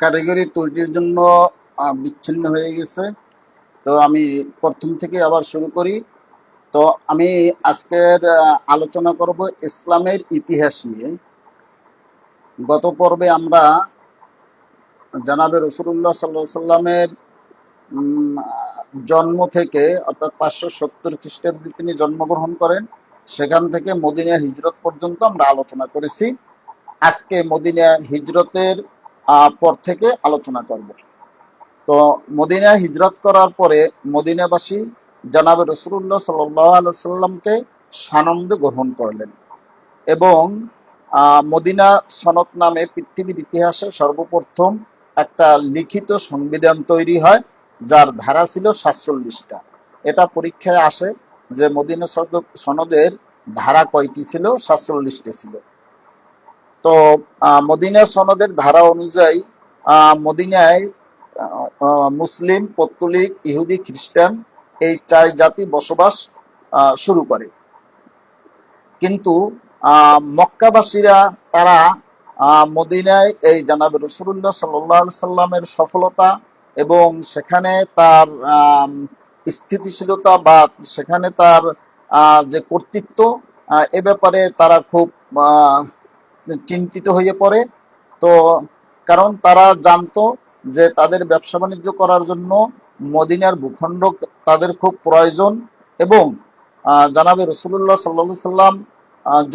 কারিগরি ত্রুটির জন্য বিচ্ছিন্ন হয়ে গেছে। তো আমি প্রথম থেকে আবার শুরু করি। তো আমি আজকের আলোচনা করব ইসলামের ইতিহাস নিয়ে। গত পর্বে আমরা জানাবে রসুল্লাহ সাল্লাহ সাল্লামের জন্ম থেকে, অর্থাৎ 570 খ্রিস্টাব্দে তিনি জন্মগ্রহণ করেন, সেখান থেকে মদিনা হিজরত পর্যন্ত আমরা আলোচনা করেছি। আজকে মদিনা হিজরতের পর থেকে আলোচনা করব। তো মদিনা হিজরত করার পরে মদিনাবাসী জানাবে রসুল্লাহ সাল্লামকে সানন্দে গ্রহণ করলেন এবং মদিনা সনদ নামে পৃথিবীর ইতিহাসে সর্বপ্রথম একটা লিখিত সংবিধান তৈরি হয়, যার ধারা ছিল 47টা। এটা পরীক্ষায় আসে যে মদিনা সনদের ধারা কয়টি ছিল? 47টা ছিল। তো মদিনা সনদের ধারা অনুযায়ী মদিনায় মুসলিম, পৌত্তলিক, ইহুদি, খ্রিস্টান এই 4 জাতি বসবাস শুরু করে। কিন্তু মক্কাবাসীরা তারা মদিনায় এই জানাবে রাসূলুল্লাহ সাল্লাল্লাহু আলাইহি সাল্লামের সফলতা এবং সেখানে তার স্থিতিশীলতা বা সেখানে তার যে কর্তৃত্ব, এ ব্যাপারে তারা খুব চিন্তিত হয়ে পড়ে। তো কারণ তারা জানতো যে তাদের ব্যবসা বাণিজ্য করার জন্য মদিনার ভূখণ্ড তাদের খুব প্রয়োজন এবং জানাবে রসুল্লাহ সাল্লাল্লাহু সাল্লাম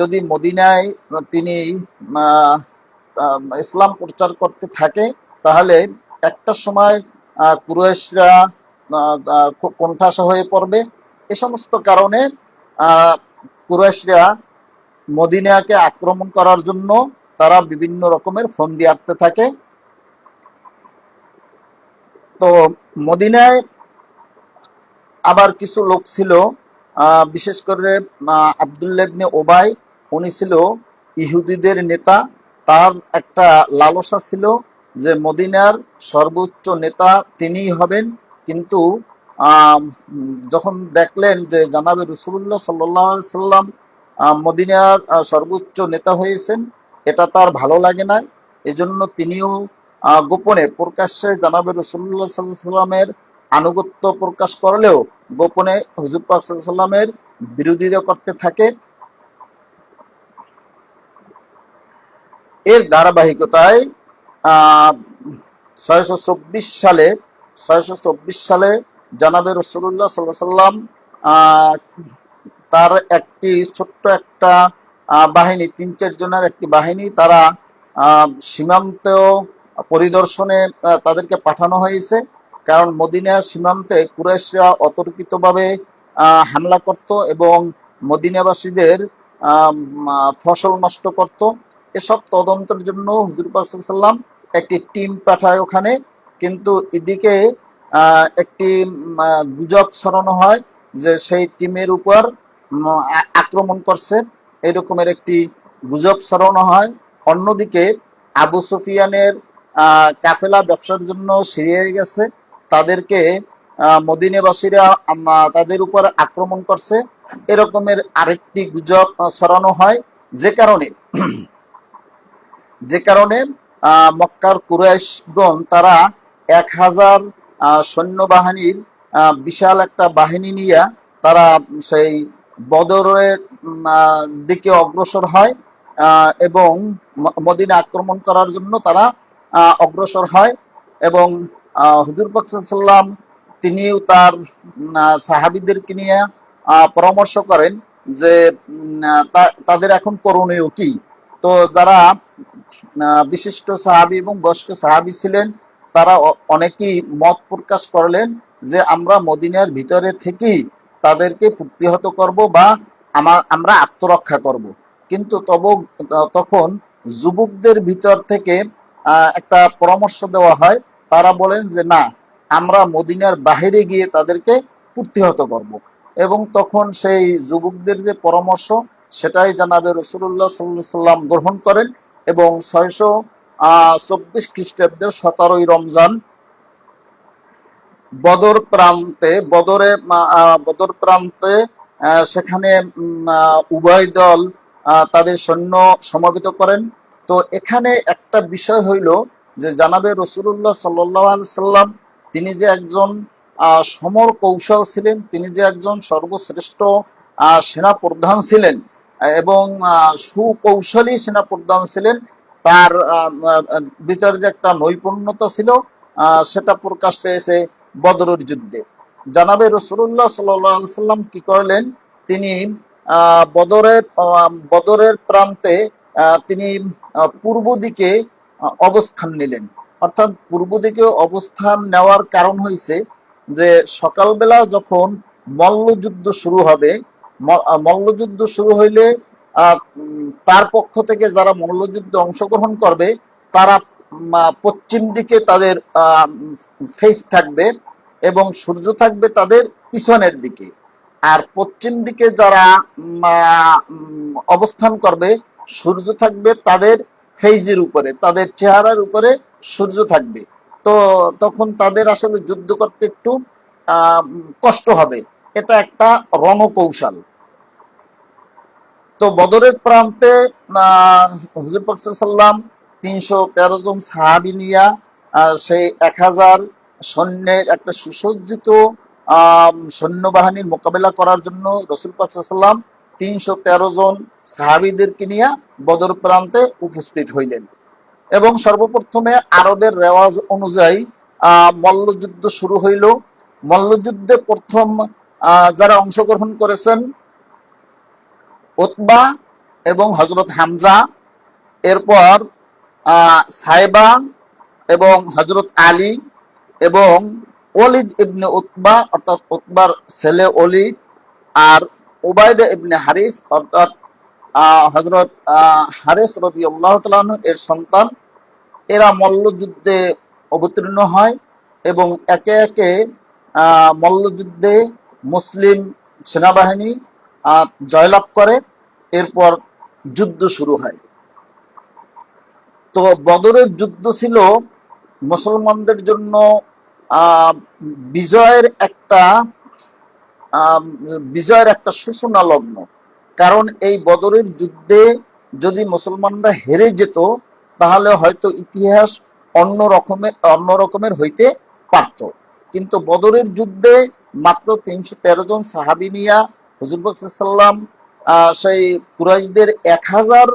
যদি মদিনায় তিনি ইসলাম প্রচার করতে থাকে, তাহলে একটা সময় কুরাইশরা খুব কোণঠাসা হয়ে পড়বে। এ সমস্ত কারণে কুরাইশরা মদিনাকে আক্রমণ করার জন্য তারা বিভিন্ন রকমের ফন্দি আঁটতে থাকে। তো মদিনায় আবার কিছু লোক ছিল, বিশেষ করে আব্দুল্লাহ ইবনে উবাই, উনি ছিল ইহুদিদের নেতা। তার একটা লালসা ছিল যে মদিনার সর্বোচ্চ নেতা তিনিই হবেন। কিন্তু যখন দেখলেন যে জানাবে রাসূলুল্লাহ সাল্লাল্লাহু আলাইহি সাল্লাম মদিনার সর্বোচ্চ নেতা হয়েছেন, এটা তার ভালো লাগে না। এজন্য তিনিও গোপনে প্রকাশ্যে জানাবে রাসূলুল্লাহ সাল্লাল্লাহু আলাইহি সাল্লামের আনুগত্য প্রকাশ করলেও গোপনে হুজুর পাক সাল্লাল্লাহু আলাইহি সাল্লামের বিরোধিতা করতে থাকে। এর ধারাবাহিকতায় 624 সালে জানাবে রাসূলুল্লাহ সাল্লাল্লাহু আলাইহি সাল্লাম তার একটি ছোট্ট একটা বাহিনী, 3-4 জনের একটি বাহিনী, তারা সীমান্ত পরিদর্শনে তাদেরকে পাঠানো হয়েছে। কারণ মদিনা সীমান্তে কুরাইশরা অতর্কিতভাবে হামলা করত এবং মদিনাবাসীদের ফসল নষ্ট করত। এসব তদন্তের জন্য হুজুর পাক সাল্লাল্লাহু আলাইহি সাল্লাম একটি টিম পাঠায় ওখানে। কিন্তু এদিকে একটি গুজব ছড়ানো হয় যে সেই টিমের উপর আক্রমণ করছে, এরকমের একটি গুজব ছড়ানো হয়। অন্যদিকে আবু সুফিয়ানের কাফেলা ব্যবসার জন্য সিরিয়ায় গেছে, তাদেরকে মদিনাবাসীরা তাদের উপর আক্রমণ করছে, এরকমের আরেকটি গুজব ছড়ানো হয়। যে কারণে মক্কার কুরাইশগণ তারা 1000 সৈন্যবাহিনীর বিশাল একটা বাহিনী নিয়ে তারা সেই বদরের দিকে অগ্রসর হয় এবং মদিনা আক্রমণ করার জন্য তারা অগ্রসর হয়। এবং হুজুর পাক সাল্লাল্লাহু আলাইহি ওয়াসাল্লাম তিনিও তার সাহাবীদেরকে নিয়ে পরামর্শ করেন যে তাদের এখন করণীয় কি। তো যারা বিশিষ্ট সাহাবী এবং বয়স্ক সাহাবী ছিলেন, তারা অনেকেই মত প্রকাশ করলেন যে আমরা মদিনার ভিতরে থেকেই তাদেরকে প্রতিহত করব বা আমরা আত্মরক্ষা করব। কিন্তু তখন যুবকদের ভিতর থেকে একটা পরামর্শ দেওয়া হয়। তারা বলেন যে না, আমরা মদিনার বাহিরে গিয়ে তাদেরকে প্রতিহত করব। এবং তখন সেই যুবকদের যে পরামর্শ, সেটাই জানাবে রাসূলুল্লাহ সাল্লাল্লাহু আলাইহি সাল্লাম গ্রহণ করেন এবং 624 খ্রিস্টাব্দের 17ই রমজান বদর প্রান্তে সেখানে উভয় দল তাদের সৈন্য সমবেত করেন। তো এখানে একটা বিষয় হইল যে জানাবে রাসূলুল্লাহ সাল্লাল্লাহু আলাইহি সাল্লাম তিনি যে একজন সমর কৌশল ছিলেন, তিনি যে একজন সর্বশ্রেষ্ঠ সেনা প্রধান ছিলেন এবং সুকৌশলী সেনা প্রধান ছিলেন, তার ভিতরে যে একটা নৈপুণ্যতা ছিল সেটা প্রকাশ পেয়েছে বদরের যুদ্ধে। জানাবে রাসূলুল্লাহ সাল্লাল্লাহু আলাইহি সাল্লাম কি করলেন, তিনি বদরের প্রান্তে তিনি পূর্ব দিকে অবস্থান নিলেন। অর্থাৎ পূর্ব দিকে অবস্থান নেওয়ার কারণ হয়েছে যে সকালবেলা যখন মল্লযুদ্ধ শুরু হবে, মল্লযুদ্ধ শুরু হইলে তার পক্ষ থেকে যারা মল্লযুদ্ধে অংশগ্রহণ করবে তারা পশ্চিম দিকে তাদের ফেস থাকবে এবং সূর্য থাকবে তাদের পিছনের দিকে। আর পশ্চিম দিকে যারা অবস্থান করবে সূর্য থাকবে তাদের ফেজের উপরে, তাদের চেহারার উপরে সূর্য থাকবে। তো তখন তাদের আসলে যুদ্ধ করতে একটু কষ্ট হবে। এটা একটা রণকৌশল। তো বদরের প্রান্তে হুজুর পাক সাল্লাম ৩১৩ জন সাহাবী নিয়া সেই ১০০০ সৈন্যের একটা সুসজ্জিত সৈন্যবাহিনীর মোকাবেলা করার জন্য রাসূল পাক সাল্লাম ৩১৩ জন সাহাবীদেরকে নিয়ে বদর প্রান্তে উপস্থিত হইলেন এবং সর্বপ্রথমে আরবের রেওয়াজ অনুযায়ী মল্লযুদ্ধ শুরু হইল। মল্লযুদ্ধে প্রথম যারা অংশগ্রহণ করেছেন উতবা এবং হযরত হামজা, এরপর সাইবা এবং হযরত আলী এবং ওলীদ ইবনে উতবা অর্থাৎ উতবার ছেলে ওলীদ আর উবাইদা ইবনে হারিস অর্থাৎ হযরত হারিস রাদিয়াল্লাহু তাআলা আনহু এর সন্তান। এরা মল্লযুদ্ধে অবতীর্ণ হয় এবং একে একে মল্লযুদ্ধে মুসলিম সেনাবাহিনী জয়লাভ করে। এরপর যুদ্ধ শুরু হয়। তো বদরের যুদ্ধ ছিল মুসলমানদের জন্য বিজয়ের একটা সূচনা লগ্ন। কারণ এই বদরের যুদ্ধে যদি মুসলমানরা হেরে যেত তাহলে হয়তো ইতিহাস অন্য রকমের হইতে পারত। কিন্তু বদরের যুদ্ধে মাত্র ৩১৩ জন সাহাবী নিয়া হুজুর পাক সাল্লাল্লাহু আলাইহি ওয়াসাল্লাম সেই কুরাইশদের ১০০০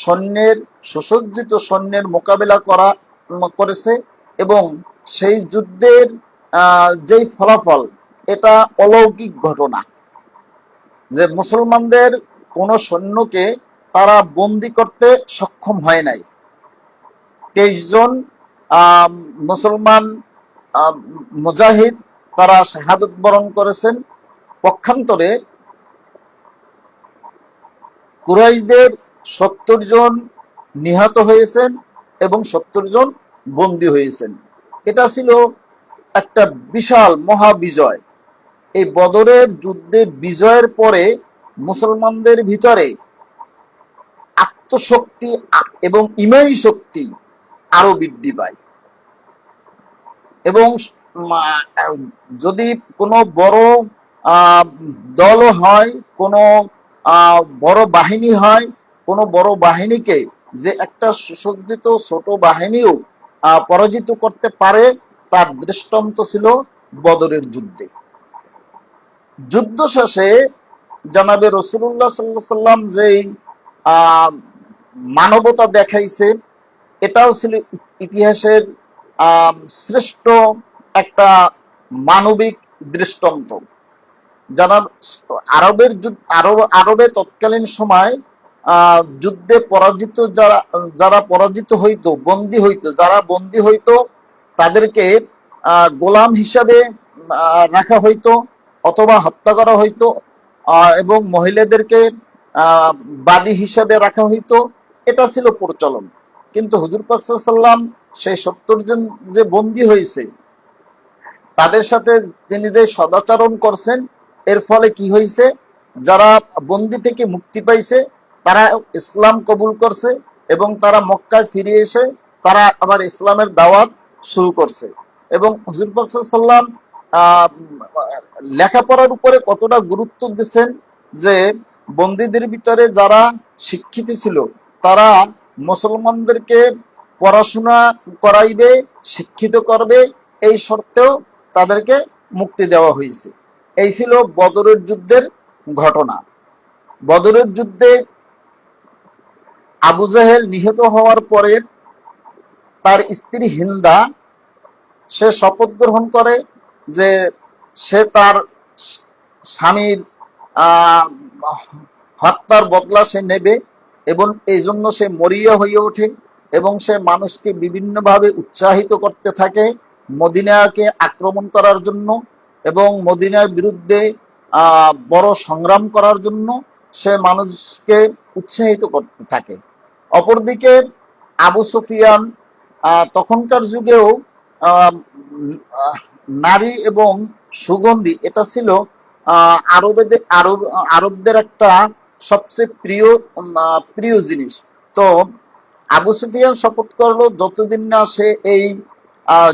সৈন্যের সুসজ্জিত সৈন্যের মোকাবেলা করেছে এবং সেই যুদ্ধের যেই ফলাফল, এটা অলৌকিক ঘটনা যে মুসলমানদের কোন সৈন্যকে তারা বন্দী করতে সক্ষম হয় নাই। ২৩ জন মুসলমান মুজাহিদ তারা শাহাদত বরণ করেছেন। পক্ষান্তরে কুরাইশদের ৭০ জন নিহত হয়েছেন এবং ৭০ জন বন্দী হয়েছেন। এটা ছিল একটা বিশাল মহাবিজয়। এই বদরের যুদ্ধে বিজয়ের পরে মুসলমানদের ভিতরে আত্মশক্তি এবং ইমানি শক্তি আরো বৃদ্ধি পায় এবং যদি কোনো বড় দল হয়, কোনো বড় বাহিনী হয়, কোনো বড় বাহিনীকে যে একটা সুসজ্জিত ছোট বাহিনীও পরাজিত করতে পারে, তার দৃষ্টান্ত ছিল বদরের যুদ্ধে। যুদ্ধ শেষে জানাবে রাসূলুল্লাহ সাল্লাল্লাহু আলাইহি সাল্লাম যেই মানবতা দেখাইছে, এটাও ছিল ইতিহাসের শ্রেষ্ঠ একটা মানবিক দৃষ্টান্ত। জানাব আরবে তৎকালীন সময় যুদ্ধে পরাজিত যারা পরাজিত হইতো, যারা বন্দী হইতো তাদেরকে গোলাম হিসাবে রাখা হইতো অথবা হত্যা করা হইতো এবং মহিলাদেরকে বাদী হিসাবে রাখা হইতো। এটা ছিল প্রচলন। কিন্তু হুজুর পাক সাল্লাল্লাহু আলাইহি ওয়াসাল্লাম সেই ৭০ জন যে বন্দী হয়েছে তাদের সাথে তিনি যে সদাচরণ করছেন, এর ফলে কি হয়েছে, যারা বন্দী থেকে মুক্তি পাইছে তারা ইসলাম কবুল করছে এবং তারা মক্কায় ফিরে এসে তারা আবার ইসলামের দাওয়াত শুরু করছে। এবং হুজুর পাক সাল্লাল্লাহু আলাইহি ওয়াসাল্লাম লেখাপড়ার উপরে কতটা গুরুত্ব দিচ্ছেন যে বন্দীদের ভিতরে যারা শিক্ষিত ছিল তারা মুসলমানদেরকে পড়াশোনা করাইবে, শিক্ষিত করবে, এই শর্তেও তাদেরকে মুক্তি দেওয়া হয়েছে। এই ছিল বদরের যুদ্ধের ঘটনা। বদরের যুদ্ধে আবু জাহেল নিহত হওয়ার পরে তার স্ত্রী হিন্দা সে শপথ গ্রহণ করে যে সে তার স্বামীর আহ, হত্যার বদলা সে নেবে, এবং এই জন্য সে মরিয়া হয়ে ওঠে এবং সে মানুষকে বিভিন্নভাবে উৎসাহিত করতে থাকে মদিনাকে আক্রমণ করার জন্য এবং মদিনার বিরুদ্ধে বড় সংগ্রাম করার জন্য সে মানুষকে উৎসাহিত করতে থাকে। অপরদিকে আবু সুফিয়ান তখনকার যুগেও আহ, নারী এবং সুগন্ধি এটা ছিল আরবদের একটা সবচেয়ে প্রিয় জিনিস। তো আবু সুফিয়ান শপথ করলো যতদিন না সে এই আহ,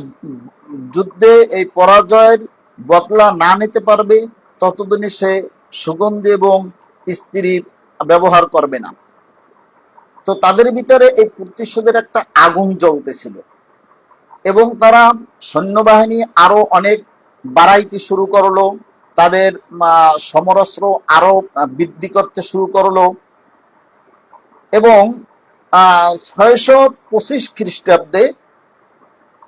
যুদ্ধে এই পরাজয়ের বদলা না নিতে পারবে ততদিনই সে সুগন্ধি এবং স্ত্রী ব্যবহার করবে না। তো তাদের ভিতরে এই প্রতিশোধের একটা আগুন জ্বলতেছিল এবং তারা সৈন্যবাহিনী আরো অনেক বাড়াইতে শুরু করলো, তাদের সমরাস্ত্র আরো বৃদ্ধি করতে শুরু করলো এবং 625 খ্রিস্টাব্দে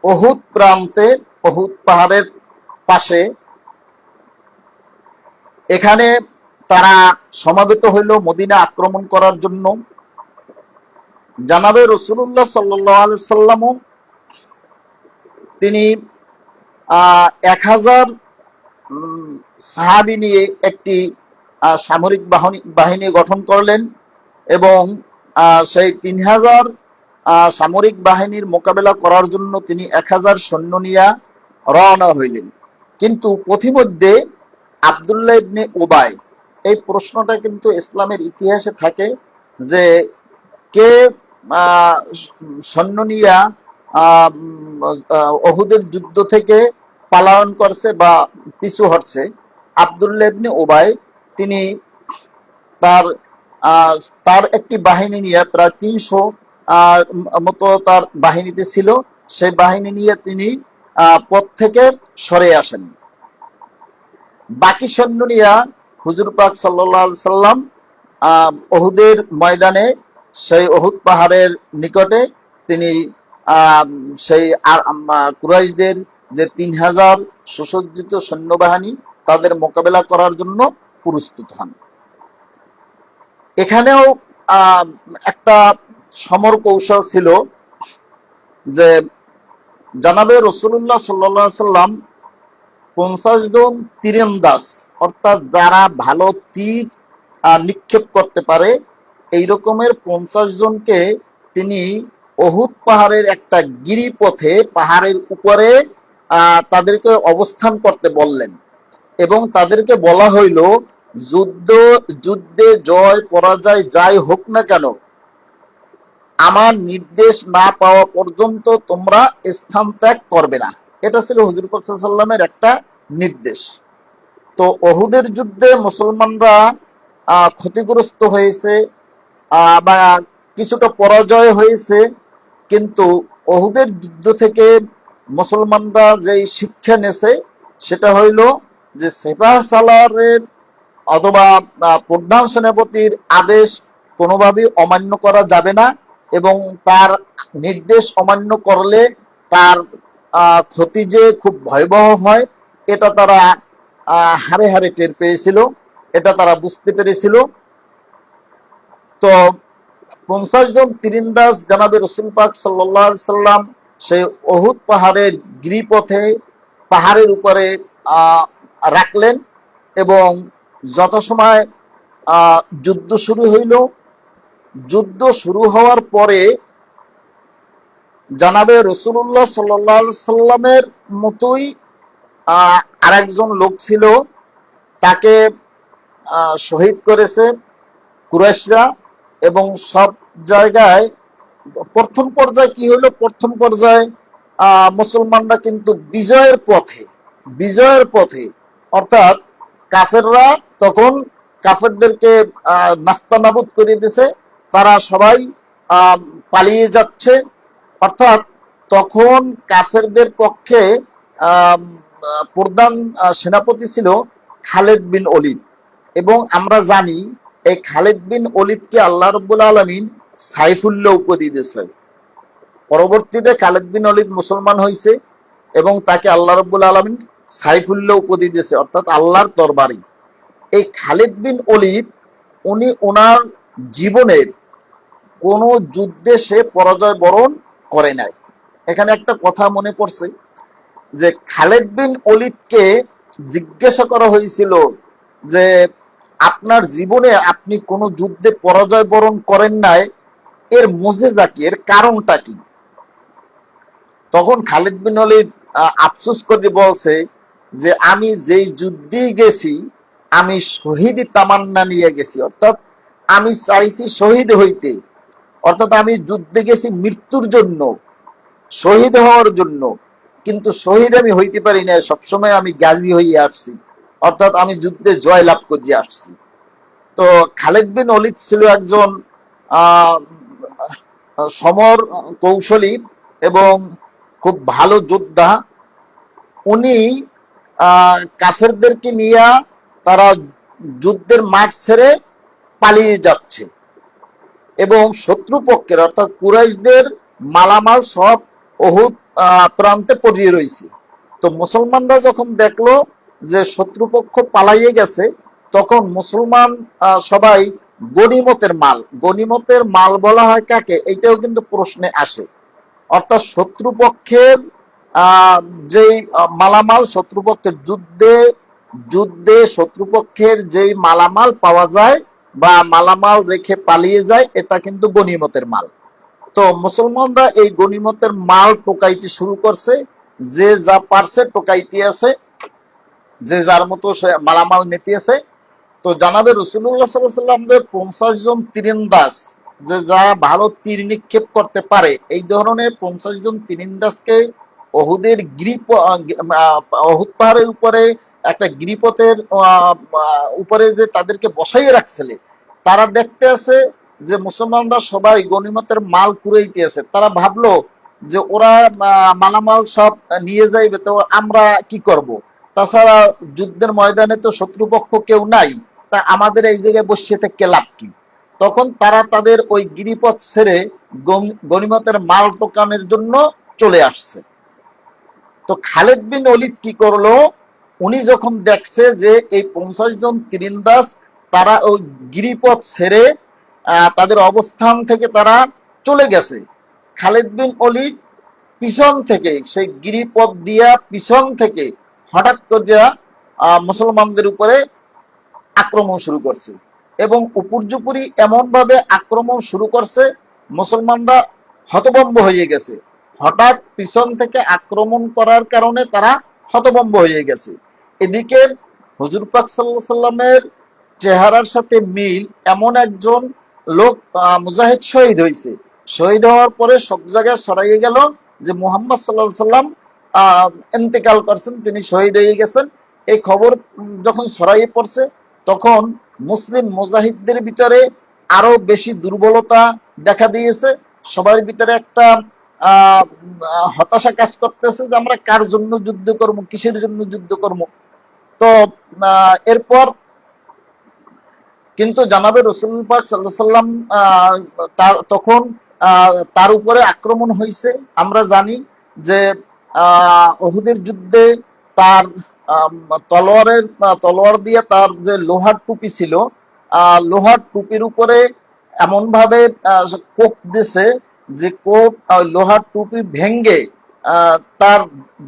অহুদ প্রান্তে, অহুদ পাহাড়ের পাশে এখানে তারা সমাবেত হইল মদিনা আক্রমণ করার জন্য। জানাবে রাসূলুল্লাহ সাল্লাল্লাহু আলাইহি সাল্লামও তিনি 1000 সাহাবী নিয়ে একটি সামরিক বাহিনী গঠন করলেন এবং সেই 3000 সামরিক বাহিনীর মোকাবেলা করার জন্য তিনি 1000 সৈন্য নিয়ে রওনা হইলেন। কিন্তু পথিমধ্যে আব্দুল্লাহ ইবনে উবাই, এই প্রশ্নটা কিন্তু ইসলামের ইতিহাসে থাকে যে কে সৈন্য নিয়া অহুদের যুদ্ধ থেকে পালায়ন করছে বা পিছু হটছে। আব্দুল্লাহ ইবনে উবাই তিনি তার তার একটি বাহিনী নিয়ে প্রায় 300 মতো তার বাহিনীতে ছিল, সেই বাহিনী নিয়ে তিনি পথ থেকে সরে আসেন। বাকি সৈন্য নিয়ে হুজুর পাক সাল্লাল্লাহু আলাইহি সাল্লাম অহুদের ময়দানে সেই অহুদ পাহাড়ের নিকটে তিনি সেই কুরাইশদের যে 3000 সুসজ্জিত সৈন্যবাহিনী তাদের মোকাবেলা করার জন্য প্রস্তুত হন। এখানেও একটা সমর কৌশল ছিল যে জানাবে রাসূলুল্লাহ সাল্লাল্লাহু আলাইহি সাল্লাম 50 জন তীরন্দাজ, অর্থাৎ যারা ভালো তীর নিক্ষেপ করতে পারে, এই রকমের 50 জনকে তিনি অহুদ পাহাড়ের একটা গিরিপথে পাহাড়ের উপরে তাদেরকে অবস্থান করতে বললেন এবং তাদেরকে বলা হইল যুদ্ধে জয় পরাজয় যাই হোক না কেন আমার নির্দেশ না পাওয়া পর্যন্ত তোমরা স্থান ত্যাগ করবে না। এটা ছিল হুজুর পাক সাল্লাল্লাহু আলাইহি ওয়াসাল্লামের একটা নির্দেশ। তো অহুদের যুদ্ধে মুসলমানরা ক্ষতিগ্রস্ত হয়েছে বা কিছুটা পরাজয় হয়েছে, কিন্তু অহুদের যুদ্ধ থেকে মুসলমানরা যে শিক্ষা নেছে সেটা হইল যে সেপাহ সালারের অথবা প্রধান সেনাপতির আদেশ কোনোভাবেই অমান্য করা যাবে না এবং তার নির্দেশ অমান্য করলে তার ক্ষতি যে খুব ভয়াবহ হয় এটা তারা হারে হারে টের পেয়েছিল, এটা তারা বুঝতে পেরেছিল। তো 50 জন তীরন্দাজ জানাবে রাসূল পাক সাল্লাল্লাহু আলাইহি সাল্লাম সেই অহুদ পাহাড়ের গিরিপথে পাহাড়ের উপরে রাখলেন এবং যথাসময় যুদ্ধ শুরু হইল। যুদ্ধ শুরু হওয়ার পরে জানাবে রাসূলুল্লাহ সাল্লাল্লাহু আলাইহি সাল্লামের মতোই আরেকজন লোক ছিল, তাকে শহীদ করেছে কুরাইশরা এবং সব জায়গায় প্রথম পর্যায়ে কি হলো, প্রথম পর্যায়ে মুসলমানরা কিন্তু বিজয়ের পথে অর্থাৎ কাফেররা তখন কাফেরদেরকে নাস্তানাবুদ করে দিয়েছে, তারা সবাই পালিয়ে যাচ্ছে অর্থাৎ তখন কাফেরদের পক্ষে আহ, প্রধান সেনাপতি ছিল খালেদ বিন ওলীদ। এবং আমরা জানি এই খালেদ বিন ওলীদকে আল্লাহ রাব্বুল আলামিন সাইফুল্লাহ উপাধি দিয়েছে। পরবর্তীতে খালেদ বিন ওলীদ মুসলমান হয়েছে এবং তাকে আল্লাহ রাব্বুল আলামিন সাইফুল্লাহ উপাধি দিয়েছে, অর্থাৎ আল্লাহর তরবারি। এই খালেদ বিন ওলীদ উনি ওনার জীবনের কোন যুদ্ধে সে পরাজয় বরণ করে নাই। এখানে একটা কথা মনে পড়ছে যে খালেদ বিন ওলীদকে জিজ্ঞাসা করা হয়েছিল যে আপনার জীবনে আপনি কোন যুদ্ধে পরাজয় বরণ করেন নাই, এর মুজিজা কি, এর কারণটা কি? তখন খালিদ বিন ওলীদ আফসোস করে বলছে যে আমি যেই যুদ্ধে গেছি আমি শহীদি তামান্না নিয়ে গেছি, অর্থাৎ আমি চাইছি শহীদ হইতে, অর্থাৎ আমি যুদ্ধে গেছি মৃত্যুর জন্য, শহীদ হওয়ার জন্য, কিন্তু শহীদ আমি হইতে পারি না, সবসময় আমি গাজী হইয়া আসছি, অর্থাৎ আমি যুদ্ধে জয় লাভ করিয়া আসছি। তো খালিদ বিন ওলীদ ছিল একজন আহ সমর কৌশলী এবং খুব ভালো যোদ্ধা। উনি কাফেরদেরকে নিয়ে তারা যুদ্ধের মাঠ ছেড়ে পালিয়ে যাচ্ছে এবং শত্রুপক্ষের অর্থাৎ কুরাইশদের মালামাল সব অহুদ প্রান্তে পড়িয়ে রয়েছে। তো মুসলমানরা যখন দেখলো যে শত্রুপক্ষ পালাইয়ে গেছে, তখন মুসলমান সবাই গনিমতের মাল বলা হয় কাকে, এইটাও কিন্তু প্রশ্নে আসে। অর্থাৎ শত্রুপক্ষের আহ যেই মালামাল, শত্রুপক্ষের যুদ্ধে যুদ্ধে শত্রুপক্ষের যেই মালামাল পাওয়া যায় বা মালামাল রেখে পালিয়ে যায়, এটা কিন্তু গনিমতের মাল। তো মুসলমানরা এই গনিমতের মাল টোকাইতে শুরু করছে, যে যা পারছে টোকাইতে আছে, যে যার মতো সে মালামাল নিতে আছে। তো জানাবে রাসূলুল্লাহ সাল্লাল্লাহু আলাইহি ওয়াসাল্লামদের 50 জন তীরন্দাজ, যে যারা ভালো তীর নিক্ষেপ করতে পারে, এই ধরনের 50 জন তীরন্দাজকে অহুদের অহুদ পাহাড়ের উপরে একটা গিরিপথের উপরে যে তাদেরকে বসাইয়ে রাখছিলেন, তারা দেখতে আছে যে মুসলমানরা সবাই গনিমতের মাল কুড়াইতে আছে। তারা ভাবলো যে ওরা মালামাল সব নিয়ে যাইবে, তো আমরা কি করব? তাছাড়া যুদ্ধের ময়দানে তো শত্রুপক্ষ কেউ নাই, তা আমাদের এই জায়গায় বসে থেকে লাভ কি? তখন তারা তাদের ওই গিরিপথ ছেড়ে গনিমতের মাল টোকানোর জন্য চলে আসছে। তো খালিদ বিন ওলীদ কি করলো, উনি যখন দেখছে যে এই 50 জন তীরন্দাজ তারা ওই গিরিপথ ছেড়ে তাদের অবস্থান থেকে তারা চলে গেছে, খালিদ বিন ওলীদ পিছন থেকে সেই গিরিপথ দিয়া পিছন থেকে হঠাৎ করে মুসলমানদের উপরে আক্রমণ শুরু করছে এবং উপর্যুপরি এমন ভাবে আক্রমণ শুরু করছে, মুসলমানরা হতভম্ব হয়ে গেছে। হঠাৎ পিছন থেকে আক্রমণ করার কারণে তারা হতভম্ব হয়ে গেছে। এদিকে হুজুর পাক সাল্লাল্লাহু আলাইহি সাল্লামের চেহারার সাথে মিল এমন একজন লোক মুজাহিদ শহীদ হয়েছে। শহীদ হওয়ার পরে সব জায়গায় ছড়াইয়ে গেল যে মুহাম্মদ সাল্লাল্লাহু আলাইহি সাল্লাম ইন্তেকাল করছেন, তিনি শহীদ হয়ে গেছেন। এই খবর যখন ছড়াইয়ে পড়ছে, তখন মুসলিম মুজাহিদদের ভিতরে আরো বেশি দুর্বলতা দেখা দিয়েছে। সবার ভিতরে একটা হতাশা কাজ করতেছে যে আমরা কার জন্য যুদ্ধ করব, কিসের জন্য যুদ্ধ করব। তো এরপর কিন্তু জানাবে রাসূল পাক সাল্লাল্লাহু আলাইহি সাল্লাম তখন তার উপরে আক্রমণ হয়েছে। আমরা জানি যে উহুদের যুদ্ধে তার তলোয়ার দিয়ে তার যে লোহার টুপি ছিল, লোহার টুপির উপরে এমন ভাবে কোপ দিছে যে কোপ লোহার টুপি ভেঙ্গে তার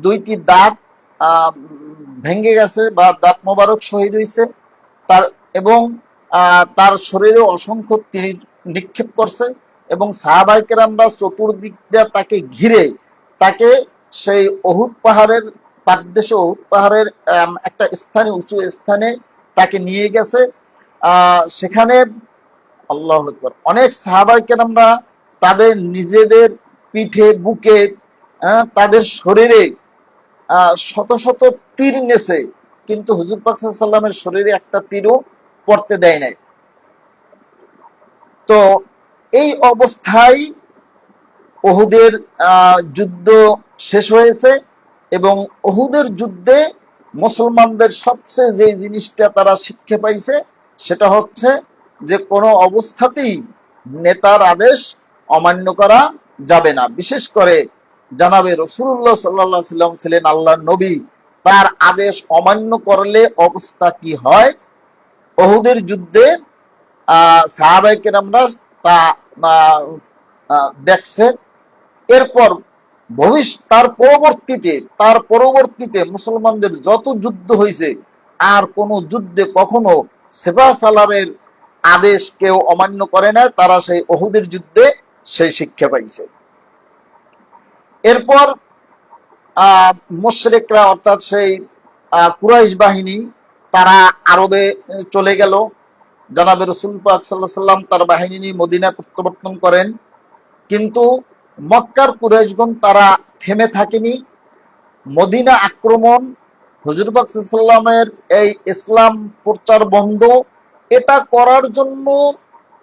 দুইটি দাঁত ভেঙ্গে গেছে বা দাঁত মোবারক শহীদ হয়েছে তার। এবং তার শরীরে অসংখ্য তীর নিক্ষেপ করছে এবং সাহাবায়ে কেরামরা চতুর্দিক দিয়ে তাকে ঘিরে তাকে সেই উহুদ পাহাড়ের পাদদেশে, উহুদ পাহাড়ের একটা স্থানে, উঁচু স্থানে তাকে নিয়ে গেছে। সেখানে আল্লাহু আকবার, অনেক সাহাবায়ে কেরামরা তাদের নিজেদের পিঠে, বুকে, তাদের শরীরে শত শত তীর নেছে, কিন্তু হুজুর পাক সাল্লাল্লাহু আলাইহি সাল্লামের শরীরে একটা তীরও পড়তে দেয় নাই। তো এই অবস্থায় উহুদের যুদ্ধ শেষ হয়েছে এবং উহুদের যুদ্ধে মুসলমানদের সবচেয়ে যে জিনিসটা তারা শিক্ষা পাইছে সেটা হচ্ছে যে কোনো অবস্থাতেই নেতার আদেশ অমান্য করা যাবে না। বিশেষ করে জানাবে রাসূলুল্লাহ সাল্লাল্লাহু আলাইহি সাল্লাম ছিলেন আল্লাহর নবী, তার আদেশ অমান্য করলে অবস্থা কি হয় উহুদের যুদ্ধে সাহাবায়ে কেরামরা তা দেখছে। এরপর তার পরবর্তীতে মুসলমানদের যত যুদ্ধ হয়েছে আর কোন যুদ্ধে কখনো সেফা সালারের আদেশ কেউ অমান্য করে না, তারা সেই উহুদের যুদ্ধে সেই শিক্ষা পাইছে। এরপর মুশরিকরা অর্থাৎ সেই কুরাইশ বাহিনী তারা আরবে চলে গেল। জনাবে রাসূল পাক সাল্লাল্লাহু আলাইহি সাল্লাম তার বাহিনী নিয়ে মদিনা প্রত্যাবর্তন করেন, কিন্তু মক্কার কুরাইশগণ তারা থেমে থাকেনি। মদিনা আক্রমণ, হুজুর পাক সাল্লাল্লাহু আলাইহি সাল্লামের এই ইসলাম প্রচার বন্ধ, এটা করার জন্য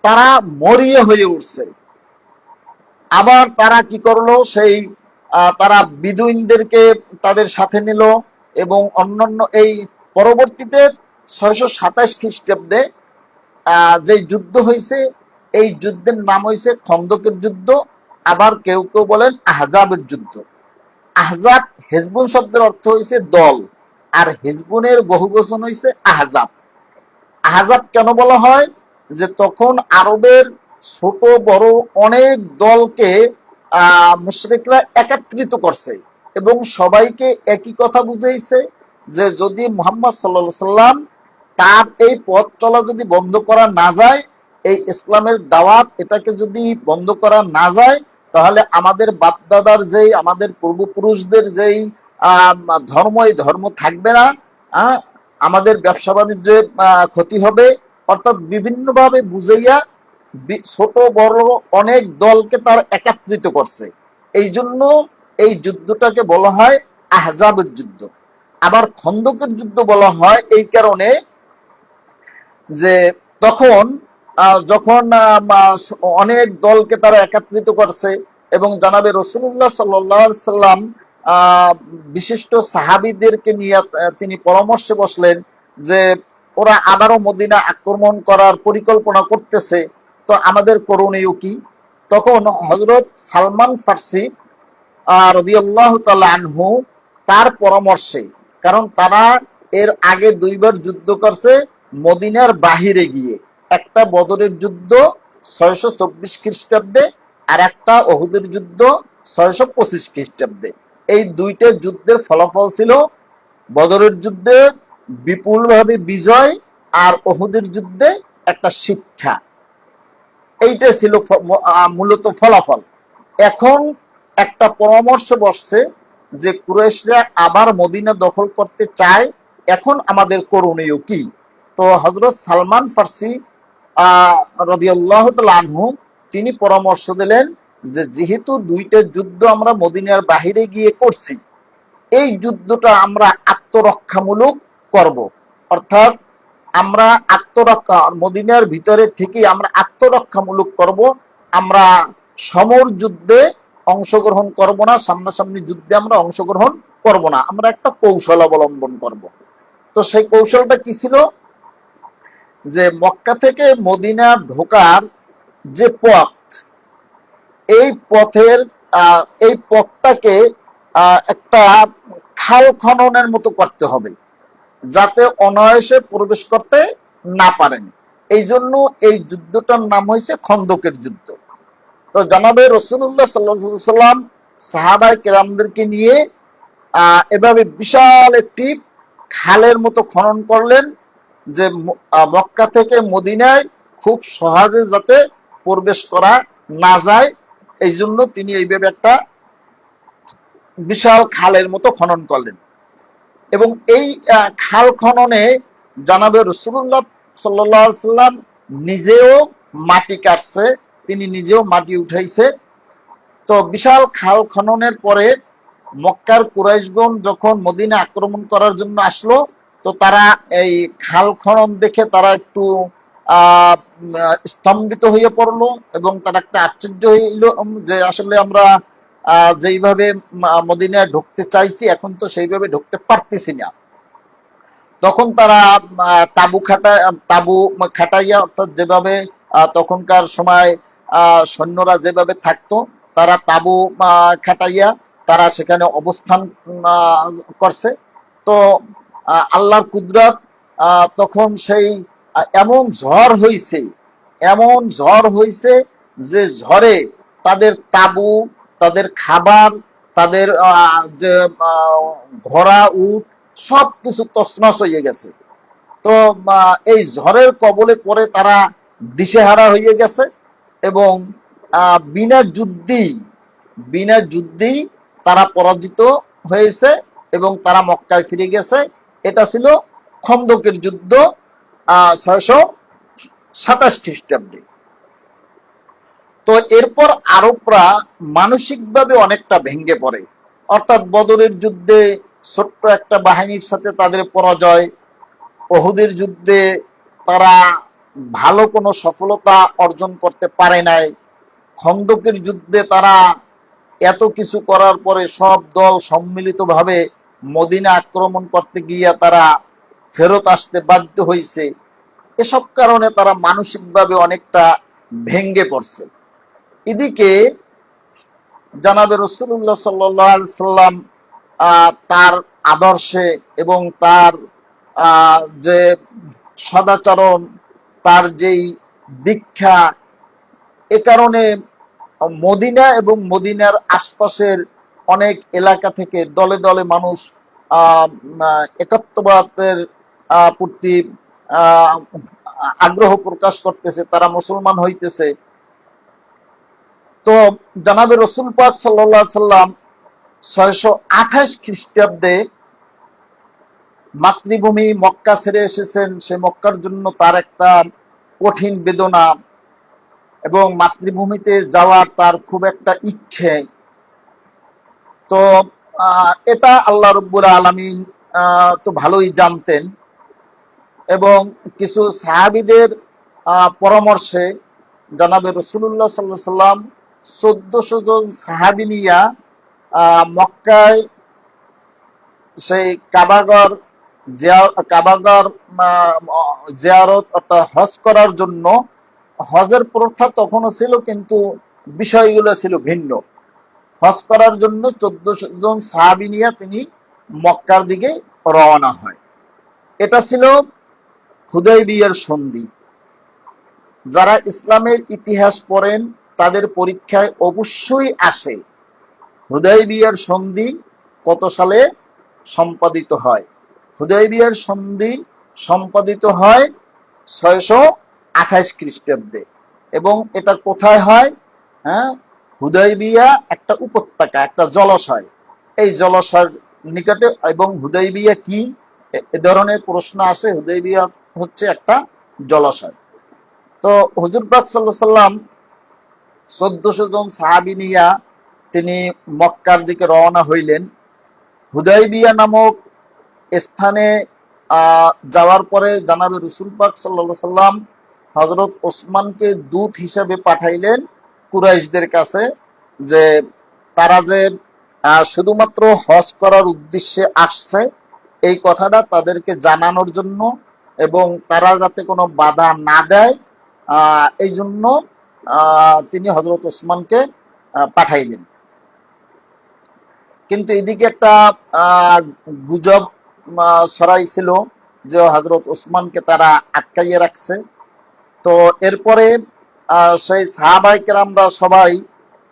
তারা মরিয়া হয়ে উঠছে। আবার তারা কি করলো, সেই তারা বিদুইনদেরকে তাদের সাথে নিল এবং অন্যান্য এই পরবর্তীতে 627 খ্রিস্টাব্দে যে যুদ্ধ হয়েছে এই যুদ্ধের নাম হয়েছে খন্দকের যুদ্ধ, আবার কেউ কেউ বলেন আহজাবের যুদ্ধ। আহজাব হেজবুন শব্দের অর্থ হয়েছে দল, আর হেজবুনের বহুবচন হয়েছে আহজাব। আহজাব কেন বলা হয়, যে তখন আরবের ছোট বড় অনেক দলকে মুশরিকরা একত্রিত করছে এবং সবাইকে একই কথা বুঝাইছে যে যদি মুহাম্মদ সাল্লাল্লাহু আলাইহি সাল্লাম তার এই পথ চলা যদি বন্ধ করা না যায়, এই ইসলামের দাওয়াত এটাকে যদি বন্ধ করা না যায়, তাহলে আমাদের বাপদাদার যেই আমাদের পূর্বপুরুষদের যেই ধর্ম, এই ধর্ম থাকবে না, আমাদের ব্যবসা বাণিজ্যে ক্ষতি হবে। অর্থাৎ বিভিন্নভাবে বুঝাইয়া ছোট বড় অনেক দলকে তার একত্রিত করছে। এই জন্য এই যুদ্ধটাকে বলা হয় আহজাবের যুদ্ধ। আবার খন্দকের যুদ্ধ বলা হয় এই কারণে যে তখন যখন অনেক দলকে তারা একত্রিত করছে এবং জানাবে রাসূলুল্লাহ সাল্লাল্লাহু আলাইহি সাল্লাম বিশিষ্ট সাহাবীদেরকে নিয়ে তিনি পরামর্শে বসলেন যে ওরা আবারও মদিনা আক্রমণ করার পরিকল্পনা করতেছে, তো আমাদের করণীয় কি? তখন হযরত সালমান ফার্সি রাদিয়াল্লাহু তাআলা আনহু তার পরামর্শে, কারণ তারা এর আগে দুইবার যুদ্ধ করছে মদিনার বাহিরে গিয়ে, একটা বদরের যুদ্ধ 624 খ্রিস্টাব্দে আর একটা উহুদের যুদ্ধ 625 খ্রিস্টাব্দে। এই দুইটা যুদ্ধের ফলাফল ছিল বদরের যুদ্ধে বিপুলভাবে বিজয় আর উহুদের যুদ্ধে একটা শিক্ষা। এইটা ছিল মূলত ফলাফল। এখন একটা পরামর্শ বসছে যে কুরাইশরা আবার মদিনা দখল করতে চায়, এখন আমাদের করণীয় কি? তো হযরত সালমান ফার্সি রাদিয়াল্লাহু তাআলা আনহু তিনি পরামর্শ দিলেন যে যেহেতু দুইটা যুদ্ধ আমরা মদিনার বাহিরে গিয়ে করছি, এই যুদ্ধটা আমরা আত্মরক্ষামূলক করব। অর্থাৎ আমরা আত্মরক্ষা মদিনার ভিতরে থেকে আমরা আত্মরক্ষামূলক করব, আমরা সমর যুদ্ধে অংশগ্রহণ করব না, সামনাসামনি যুদ্ধে আমরা অংশগ্রহণ করব না, আমরা একটা কৌশল অবলম্বন করব। তো সেই কৌশলটা কি ছিল, যে মক্কা থেকে মদিনা ঢোকার যে পথ, এই পথের এই পথটাকে একটা খাল খননের মতো করতে হবে যাতে অনায়াসে প্রবেশ করতে না পারেন। এই জন্য এই যুদ্ধটার নাম হয়েছে খন্দকের যুদ্ধ। তো জানাবে রাসূলুল্লাহ সাল্লাল্লাহু আলাইহি সাল্লাম সাহাবায়ে কেরামদেরকে নিয়ে এভাবে বিশাল একটি খালের মতো খনন করলেন যে মক্কা থেকে মদিনায় খুব সহজে যাতে প্রবেশ করা না যায়, এই জন্য তিনি এইভাবে একটা বিশাল খালের মতো খনন করলেন। এবং এই খাল খননে জানাবে রাসূলুল্লাহ সাল্লাল্লাহু আলাইহি সাল্লাম নিজেও মাটি কাটছে, তিনি নিজেও মাটি উঠাইছে। তো বিশাল খাল খননের পরে মক্কার কুরাইশগণ যখন মদিনা আক্রমণ করার জন্য আসলো, তো তারা এই খাল খনন দেখে তারা একটু স্তম্ভিত হয়ে পড়লো এবং তার একটা আশ্চর্য হইল যে আসলে আমরা যেইভাবে মদিনায় ঢুকতে চাইছি এখন তো সেইভাবে ঢুকতে পারতেছি না। তখন তারা তাবু খাটাইয়া, অর্থাৎ যেভাবে তখনকার সময় সৈন্যরা যেভাবে থাকতো, তারা তাবু খাটাইয়া তারা সেখানে অবস্থান আহ, করছে। তো আল্লাহর কুদরত, তখন সেই এমন ঝড় হইছে যে ঝড়ে তাদের তাবু, তাদের খাবার, তাদের যে ঘোড়া উট সবকিছু তছনছ হয়ে গেছে। তো এই ঝড়ের কবলে পড়ে তারা দিশেহারা হয়ে গেছে এবং বিনা যুদ্ধেই তারা পরাজিত হয়েছে এবং তারা মক্কায় ফিরে গেছে। এটা ছিল খন্দকের যুদ্ধ 627 খ্রিস্টাব্দে। তো এরপর আরবরা মানসিকভাবে অনেকটা ভেঙে পড়ে, অর্থাৎ বদরের যুদ্ধে ছোট্ট একটা বাহিনীর সাথে তাদের পরাজয়, ওহুদের যুদ্ধে তারা ভালো কোনো সফলতা অর্জন করতে পারে নাই, খন্দকের যুদ্ধে তারা এত কিছু করার পরে সব দল সম্মিলিতভাবে মদিনা আক্রমণ করতে গিয়ে তারা ফেরত আসতে বাধ্য হয়েছে। এসব কারণে তারা মানসিকভাবে অনেকটা ভেঙ্গে পড়ছে। এদিকে জানাবে রাসূলুল্লাহ সাল্লাল্লাহু আলাইহি সাল্লাম তার আদর্শে এবং তার যে সদাচরণ, তার যেই দীক্ষা, এ কারণে মদিনা এবং মদিনার আশপাশের অনেক এলাকা থেকে দলে দলে মানুষ একাত্মবাদের প্রতি আহ, আগ্রহ প্রকাশ করতেছে, তারা মুসলমান হইতেছে। তো জানাবে রসুল পাক সাল্লাল্লাহু আলাইহি সাল্লাম 628 খ্রিস্টাব্দে মাতৃভূমি মক্কা ছেড়ে এসেছেন। সে মক্কার জন্য তার একটা কঠিন বেদনা এবং মাতৃভূমিতে যাওয়ার তার খুব একটা ইচ্ছে। তো এটা আল্লাহ রাব্বুল আলামিন তো ভালোই জানতেন এবং কিছু সাহাবীদের পরামর্শে জানাবে রাসূলুল্লাহ সাল্লাল্লাহু আলাইহি সাল্লাম 1400 জন সাহাবী নিয়া মক্কায় সেই কাবাগর জিয়ারত অর্থাৎ হজ করার জন্য, হজের প্রথা তখনও ছিল কিন্তু বিষয়গুলো ছিল ভিন্ন। হজ করার জন্য 1400 জন সাহাবী নিয়ে তিনি মক্কার দিকে রওনা হয়। এটা ছিল হুদায়বিয়ার সন্ধি। যারা ইসলামের ইতিহাস পড়েন তাদের পরীক্ষায় অবশ্যই আসে হুদায়বিয়ার সন্ধি কত সালে সম্পাদিত হয়। হুদায়বিয়ার সন্ধি সম্পাদিত হয় 628 খ্রিস্টাব্দে এবং এটা কোথায় হয়? হ্যাঁ, হুদায়বিয়া একটা উপত্যকা, একটা জলাশয়। এই জলাশয়ের নিকটে। এবং হুদায়বিয়া কি, এ ধরনের প্রশ্ন আসে। হুদায়বিয়া হচ্ছে একটা জলাশয়। তো হুজুর পাক সাল্লাল্লাহু আলাইহি সাল্লাম 1400 জন সাহাবী নিয়া তিনি মক্কার দিকে রওনা হইলেন। হুদায়বিয়া নামক স্থানে যাওয়ার পরে জানাবে রাসূল পাক সাল্লাল্লাহু আলাইহি সাল্লাম হযরত ওসমানকে দূত হিসেবে পাঠাইলেন কুরাইশদের কাছে, যে তারা যে শুধুমাত্র হজ করার উদ্দেশ্যে আসছে এই কথাটা তাদেরকে জানানোর জন্য এবং তারা যাতে কোনো বাধা না দেয় এই জন্য তিনি হযরত ওসমানকে পাঠাইলেন। কিন্তু এদিকে একটা গুজব ছড়াইছিল যে হযরত ওসমানকে তারা আটকাইয়ে রাখছে। তো এরপরে সেই সাহাবায়ে কেরামরা সবাই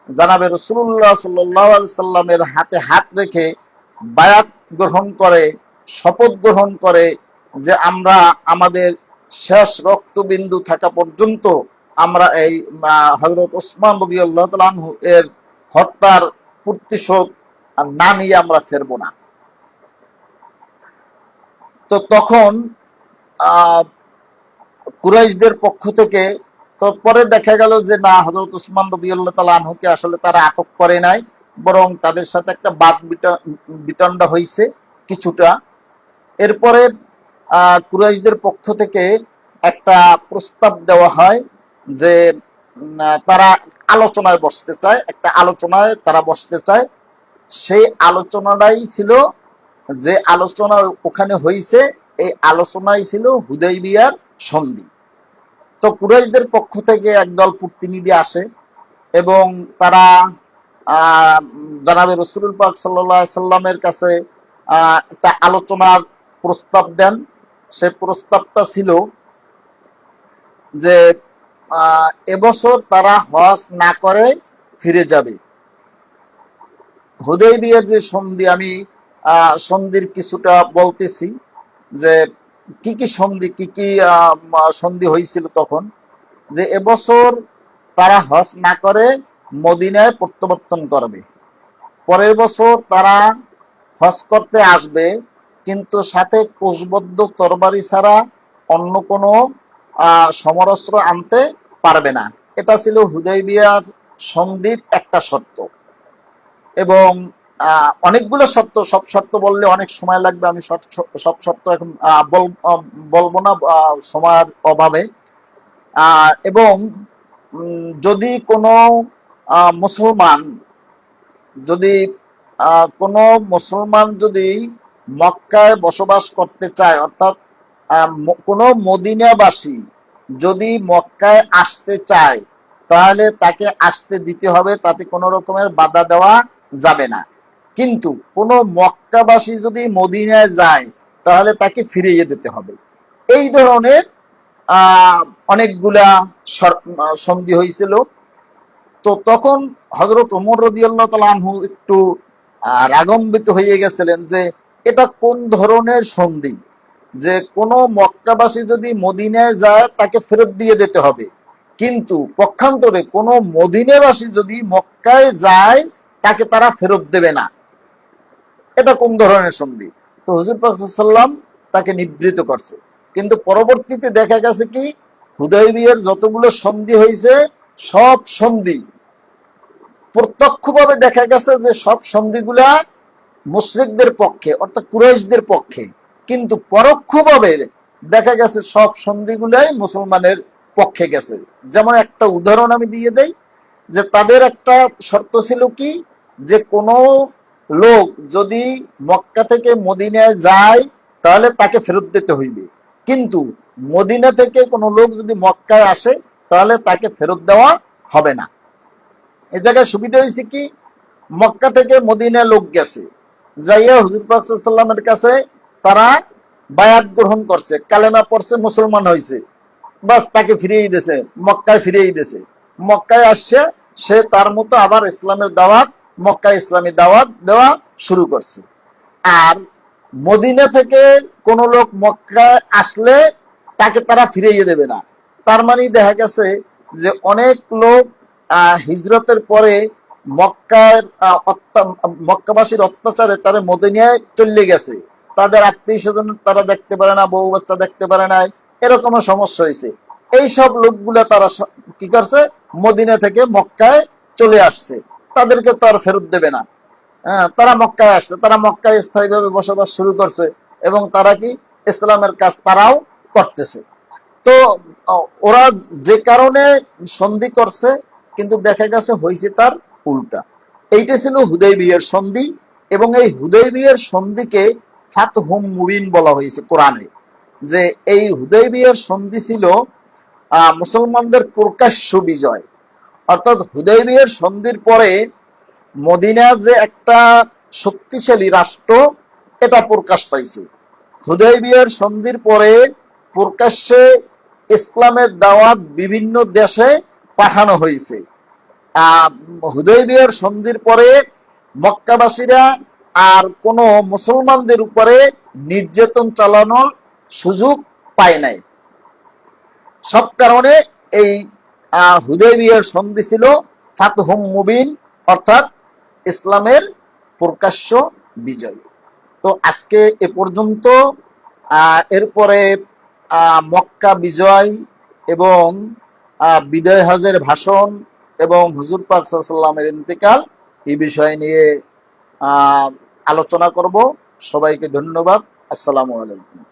জানাবে রাসূলুল্লাহ সাল্লাল্লাহু আলাইহি সাল্লামের হাতে হাত রেখে বায়াত গ্রহণ করে, শপথ গ্রহণ করে যে আমরা আমাদের শেষ রক্তবিন্দু থাকা পর্যন্ত আমরা এই হযরত ওসমান রাদিয়াল্লাহু তাআলা আনহু এর হত্যার প্রতিশোধ না নিয়ে আমরা ফেরবো না। তো তখন কুরাইশদের পক্ষ থেকে তো পরে দেখা গেল যে না, হযরত ওসমান রাদিয়াল্লাহু তাআলা আনহুকে আসলে তারা আটক করে নাই, বরং তাদের সাথে একটা বাদ বিতণ্ডা হয়েছে কিছুটা। এরপরে কুরাইশদের পক্ষ থেকে একটা প্রস্তাব দেওয়া হয় যে তারা আলোচনায় বসতে চায়, একটা আলোচনায় তারা বসতে চায়। সেই আলোচনাটাই ছিল, যে আলোচনা ওখানে হয়েছে, এই আলোচনাই ছিল হুদাইবিয়ার সন্ধি। তো কুরাইশদের পক্ষ থেকে একদল প্রতিনিধি আসে এবং তারা জানাবে রসুল পাক সাল্লাল্লাহু আলাইহি সাল্লামের কাছে একটা আলোচনার প্রস্তাব দেন। সে প্রস্তাবটা ছিল যে এবছর তারা হজ না করে ফিরে যাবে। হুদাইবিয়ার যে সন্ধি, আমি সন্ধির কিছুটা বলতেছি যে কি কি সন্ধি, কি কি সন্ধি হয়েছিল তখন। যে এবছর তারা হজ না করে মদিনায় প্রত্যাবর্তন করবে, পরের বছর তারা হজ করতে আসবে, কিন্তু সাথে কোষবদ্ধ তরবারি ছাড়া অন্য কোনো সমরাস্ত্র আনতে পারবে না। এটা ছিল হুদাইবিয়ার সন্ধির একটা শর্ত। এবং অনেকগুলো শর্ত, সব শর্ত বললে অনেক সময় লাগবে, আমি সব শর্ত এখন বলবো না সময়ের অভাবে। এবং যদি কোনো মুসলমান যদি কোনো মুসলমান যদি মক্কায় বসবাস করতে চায়, অর্থাৎ কোনো মদিনাবাসী যদি মক্কায় আসতে চায়, তাহলে তাকে আসতে দিতে হবে, তাতে কোনো রকমের বাধা দেওয়া যাবে না। কিন্তু কোনো মক্কাবাসী যদি মদিনায় যায়, তাহলে তাকে ফিরিয়ে দিতে হবে। এই ধরনের অনেকগুলা সন্ধি হয়েছিল। তো তখন হযরত ওমর রাদিয়াল্লাহু তাআলা আনহু একটু রাগান্বিত হয়ে গেছিলেন যে এটা কোন ধরনের সন্ধি, যে কোনো মক্কাবাসী যদি মদিনায় যায় তাকে ফেরত দিয়ে যেতে হবে, কিন্তু পক্ষান্তরে কোনো মদিনাবাসী যদি মক্কায় যায় তাকে তারা ফেরত দেবে না। এটা কোন ধরনের সন্ধি? তো হুজুর পাক সাল্লাল্লাহু আলাইহি ওয়াসাল্লাম তাকে নিবৃত করছে। কিন্তু পরবর্তীতে দেখা গেছে কি, হুদাইবিয়ার যতগুলো সন্ধি হয়েছে সব সন্ধি প্রত্যক্ষভাবে দেখা গেছে যে সব সন্ধিগুলা মুশরিকদের পক্ষে, অর্থাৎ কুরাইশদের পক্ষে, কিন্তু পরোক্ষভাবে দেখা গেছে সব সন্ধিগুলাই মুসলমানের পক্ষে গেছে। যেমন একটা উদাহরণ আমি দিয়ে দেই, যে তাদের একটা শর্ত ছিল কি, যে কোনো লোক যদি মক্কা থেকে মদিনায় যায় তাহলে তাকে ফেরত দিতে হইবে, কিন্তু মদিনা থেকে কোনো লোক যদি মক্কায় আসে তাহলে তাকে ফেরত দেওয়া হবে না। এ জায়গায় সুবিধা হয়েছে কি, মক্কা থেকে মদিনা লোক গেছে, যাইয়া হুজুর পাক সাল্লাল্লাহু আলাইহি ওয়াসাল্লামের কাছে তারা বায়াত গ্রহণ করছে, কালেমা পড়ছে, মুসলমান হয়েছে, বাস তাকে ফিরিয়ে দিয়েছে, মক্কায় ফিরিয়ে দিয়েছে। মক্কায় আসছে, সে তার মতো আবার ইসলামের দাওয়াত, মক্কায় ইসলামী দাওয়াত দেওয়া শুরু করছে। আর মদিনা থেকে কোন লোক মক্কায় আসলে তাকে তারা ফিরিয়ে দেবে না। তার মানে দেখা গেছে যে অনেক লোক হিজরতের পরে মক্কাবাসীর অত্যাচারে তারা মদিনায় চলে গেছে, তাদের আত্মীয় স্বজন তারা দেখতে পারে না, বউ বাচ্চা দেখতে পারে না, এরকমও সমস্যা হয়েছে। এই সব লোকগুলা তারা কি করছে, মদিনা থেকে মক্কায় চলে আসছে, তাদেরকে তো আর ফেরত দেবে না। তারা মক্কায় আসছে, তারা মক্কায় স্থায়ীভাবে বসবাস শুরু করছে এবং তারা কি ইসলামের কাজ তারাও করতেছে। তো ওরা যে কারণে সন্ধি করছে, কিন্তু দেখা গেছে হয়েছে তার উল্টা। এইটা ছিল হুদাইবিয়ার সন্ধি, এবং এই হুদাইবিয়ার সন্ধিকে ফাতহুম মুবিন বলা হয়েছে কোরআনে। যে এই হুদাইবিয়ার সন্ধি ছিল মুসলমানদের প্রকাশ্য বিজয়। অর্থাৎ হুদাইবিয়ার সন্ধির পরে মদিনা যে একটা শক্তিশালী রাষ্ট্র, এটা প্রকাশ পাইছে। হুদাইবিয়ার সন্ধির পরে প্রকাশ্যে ইসলামের দাওয়াত বিভিন্ন দেশে পাঠানো হয়েছে। হুদাইবিয়ার সন্ধির পরে মক্কাবাসীরা আর কোন মুসলমানদের উপরে নির্যাতন চালানোর সুযোগ পায় নাই। সব কারণে এই হুদাইবিয়ার সন্ধি ছিল ফাতহুম মুবিন, অর্থাৎ ইসলামের প্রকাশ্য বিজয়। তো আজকে এ পর্যন্ত। এরপরে মক্কা বিজয় এবং বিদায় হজের ভাষণ এবং হুজুর পাক সাল্লাল্লাহু আলাইহি ওয়াসাল্লামের ইন্তেকাল, এই বিষয় নিয়ে আলোচনা করব। সবাইকে ধন্যবাদ। আসসালামু আলাইকুম।